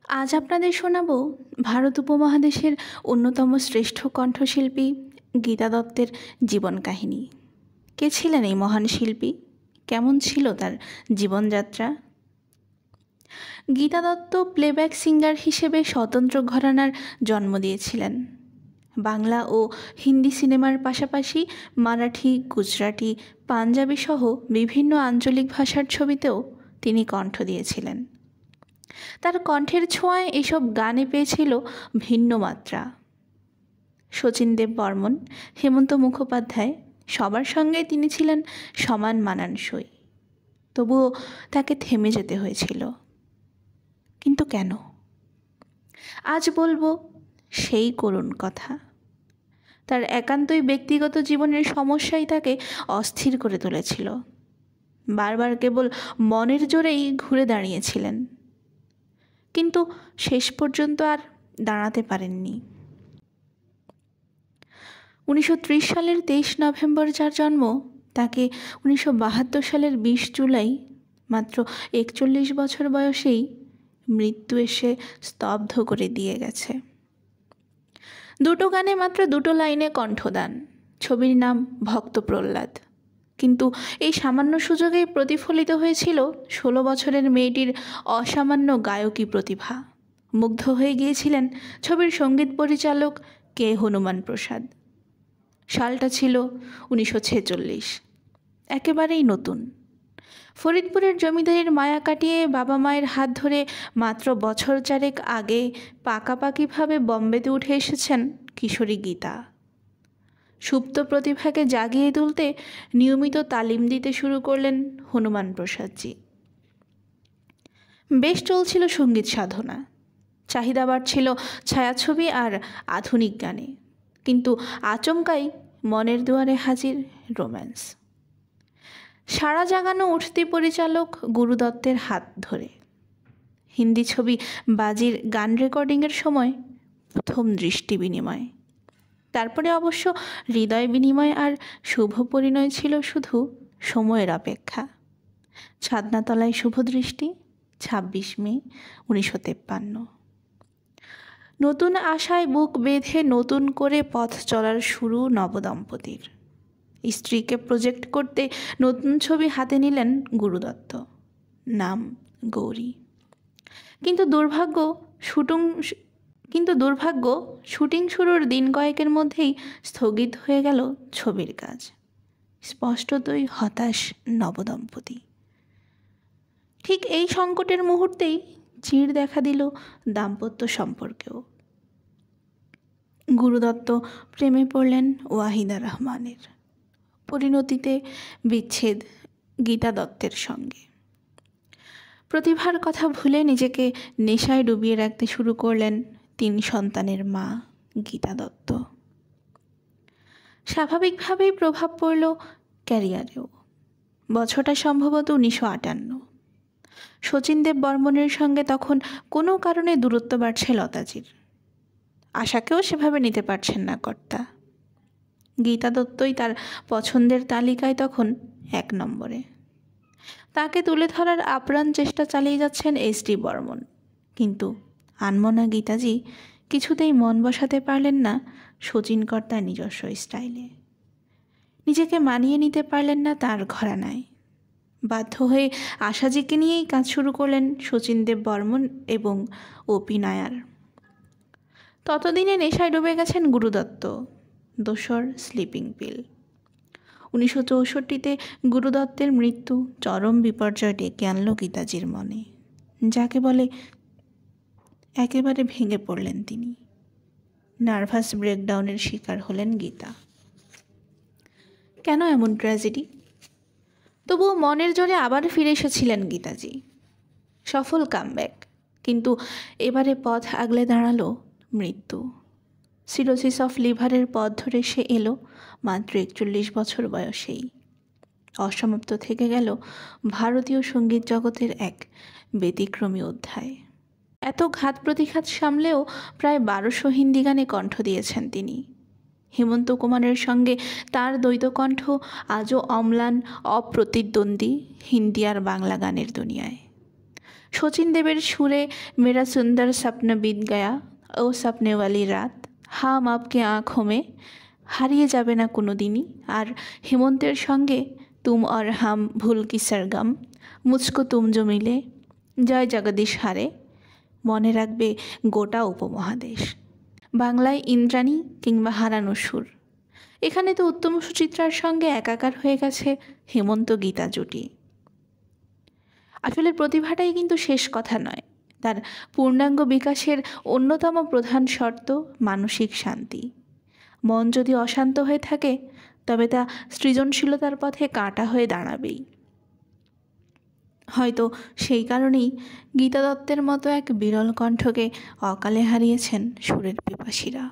আজ আপনাদের শোনাব ভারত উপমহাদেশের অন্যতম শ্রেষ্ঠ কণ্ঠশিল্পী গীতা দত্তের জীবন কাহিনী। কে ছিলেন এই মহান শিল্পী? কেমন ছিল তার জীবনযাত্রা? গীতা দত্ত প্লেব্যাক সিঙ্গার হিসেবে স্বতন্ত্র ঘরানার জন্ম দিয়েছিলেন। বাংলা ও হিন্দি সিনেমার পাশাপাশি মারাঠি, গুজরাটি, পাঞ্জাবি সহ বিভিন্ন আঞ্চলিক ভাষার ছবিতেও তিনি কণ্ঠ দিয়েছিলেন। তার কণ্ঠের ছোঁয়ায় এসব গানে পেয়েছিল ভিন্ন মাত্রা। শচীন দেব বর্মন, হেমন্ত মুখোপাধ্যায় সবার সঙ্গে তিনি ছিলেন সমান মানানসই। তবুও তাকে থেমে যেতে হয়েছিল। কিন্তু কেন? আজ বলবো সেই করুণ কথা। তার একান্তই ব্যক্তিগত জীবনের সমস্যাই তাকে অস্থির করে তুলেছিল। বারবার কেবল মনের জোরেই ঘুরে দাঁড়িয়েছিলেন, কিন্তু শেষ পর্যন্ত আর দাঁড়াতে পারেননি। 1930 সালের 23 নভেম্বর যার জন্ম, তাকে 1972 সালের 20 জুলাই মাত্র 41 বছর বয়সেই মৃত্যু এসে স্তব্ধ করে দিয়ে গেছে। দুটো গানে মাত্র দুটো লাইনে কণ্ঠদান। ছবির নাম ভক্ত প্রহ্লাদ। কিন্তু এই সামান্য সুযোগেই প্রতিফলিত হয়েছিল 16 বছরের মেয়েটির অসামান্য গায়কী প্রতিভা। মুগ্ধ হয়ে গিয়েছিলেন ছবির সঙ্গীত পরিচালক কে হনুমান প্রসাদ। সালটা ছিল 1946, একেবারেই নতুন। ফরিদপুরের জমিদারির মায়া কাটিয়ে বাবা মায়ের হাত ধরে মাত্র বছর চারেক আগে পাকাপাকিভাবে বম্বেতে উঠে এসেছেন কিশোরী গীতা। সুপ্ত প্রতিভাকে জাগিয়ে তুলতে নিয়মিত তালিম দিতে শুরু করলেন হনুমান প্রসাদজি। বেশ চলছিল সঙ্গীত সাধনা, চাহিদা বাড়ছিল ছায়াছবি আর আধুনিক গানে। কিন্তু আচমকাই মনের দুয়ারে হাজির রোম্যান্স। সারা জাগানো উঠতি পরিচালক গুরু দত্তের হাত ধরে হিন্দি ছবি বাজির গান রেকর্ডিংয়ের সময় প্রথম দৃষ্টি বিনিময়। তারপরে অবশ্য হৃদয় বিনিময় আর শুভ পরিণয় ছিল শুধু সময়ের অপেক্ষা। ছাদনাতলায় শুভ দৃষ্টি, 26 মে 1953। নতুন আশায় বুক বেঁধে নতুন করে পথ চলার শুরু নবদম্পতির। স্ত্রীকে প্রজেক্ট করতে নতুন ছবি হাতে নিলেন গুরুদত্ত, নাম গৌরী। কিন্তু দুর্ভাগ্য শুটিং শুরুর দিন কয়েকের মধ্যেই স্থগিত হয়ে গেল ছবির কাজ। স্পষ্টতই হতাশ নবদম্পতি। ঠিক এই সংকটের মুহূর্তেই চিড় দেখা দিল দাম্পত্য সম্পর্কেও। গুরুদত্ত প্রেমে পড়লেন ওয়াহিদা রহমানের। পরিণতিতে বিচ্ছেদ গীতা দত্তের সঙ্গে। প্রতিভার কথা ভুলে নিজেকে নেশায় ডুবিয়ে রাখতে শুরু করলেন 3 সন্তানের মা গীতা দত্ত। স্বাভাবিকভাবেই প্রভাব পড়ল ক্যারিয়ারেও। বছরটা সম্ভবত 1958। শচীন দেব বর্মনের সঙ্গে তখন কোনো কারণে দূরত্ব বাড়ছে লতাজির। আশাকেও সেভাবে নিতে পারছেন না কর্তা। গীতা দত্তই তার পছন্দের তালিকায় তখন 1 নম্বরে। তাকে তুলে ধরার আপ্রাণ চেষ্টা চালিয়ে যাচ্ছেন এস.ডি. বর্মন। কিন্তু আনমনা গীতাজি কিছুতেই মন বসাতে পারলেন না শচীন কর্তার নিজস্ব স্টাইলে। নিজেকে মানিয়ে নিতে পারলেন না তার ঘরানায়। বাধ্য হয়ে আশাজিকে নিয়েই কাজ শুরু করলেন শচীন দেব বর্মন এবং ও.পি. নায়ার। ততদিনে নেশায় ডুবে গেছেন গুরুদত্ত, দোসর স্লিপিং পিল। 1964-তে গুরুদত্তের মৃত্যু চরম বিপর্যয় ডেকে আনল গীতাজির মনে। যাকে বলে একেবারে ভেঙে পড়লেন তিনি। নার্ভাস ব্রেকডাউনের শিকার হলেন গীতা। কেন এমন ট্র্যাজেডি? তবুও মনের জোরে আবার ফিরে এসেছিলেন গীতাজি। সফল কামব্যাক, কিন্তু এবারে পথ আগলে দাঁড়ালো মৃত্যু। সিরোসিস অফ লিভারের পথ ধরে সে এলো মাত্র 41 বছর বয়সেই। অসমাপ্ত থেকে গেল ভারতীয় সঙ্গীত জগতের এক ব্যতিক্রমী অধ্যায়। এত ঘাত প্রতিঘাত সামলেও প্রায় 1200 হিন্দি গানে কণ্ঠ দিয়েছেন তিনি। হেমন্ত কুমারের সঙ্গে তার দ্বৈত কণ্ঠ আজও অম্লান, অপ্রতিদ্বন্দ্বী হিন্দি আর বাংলা গানের দুনিয়ায়। শচীন দেবের সুরে মেরা সুন্দর স্বপ্ন বিত গয়া, ও স্বপ্নেওয়ালি রাত, হাম আপকে আঁখোঁ মে হারিয়ে যাবে না কোনো দিনই। আর হেমন্তের সঙ্গে তুম অর হাম ভুল কি সরগম, মুঝকো তুম জো মিলে, জয় জগদীশ হারে মনে রাখবে গোটা উপমহাদেশ। বাংলায় ইন্দ্রাণী কিংবা হারানো সুর। এখানে তো উত্তম সুচিত্রার সঙ্গে একাকার হয়ে গেছে হেমন্ত গীতা জুটি। আসলে প্রতিভাটাই কিন্তু শেষ কথা নয়, তার পূর্ণাঙ্গ বিকাশের অন্যতম প্রধান শর্ত মানসিক শান্তি। মন যদি অশান্ত হয়ে থাকে তবে তা সৃজনশীলতার পথে কাঁটা হয়ে দাঁড়াবেই। হয়তো সেই কারণেই গীতা দত্তের মতো এক বিরল কণ্ঠকে অকালে হারিয়েছেন সুরের পিপাসীরা।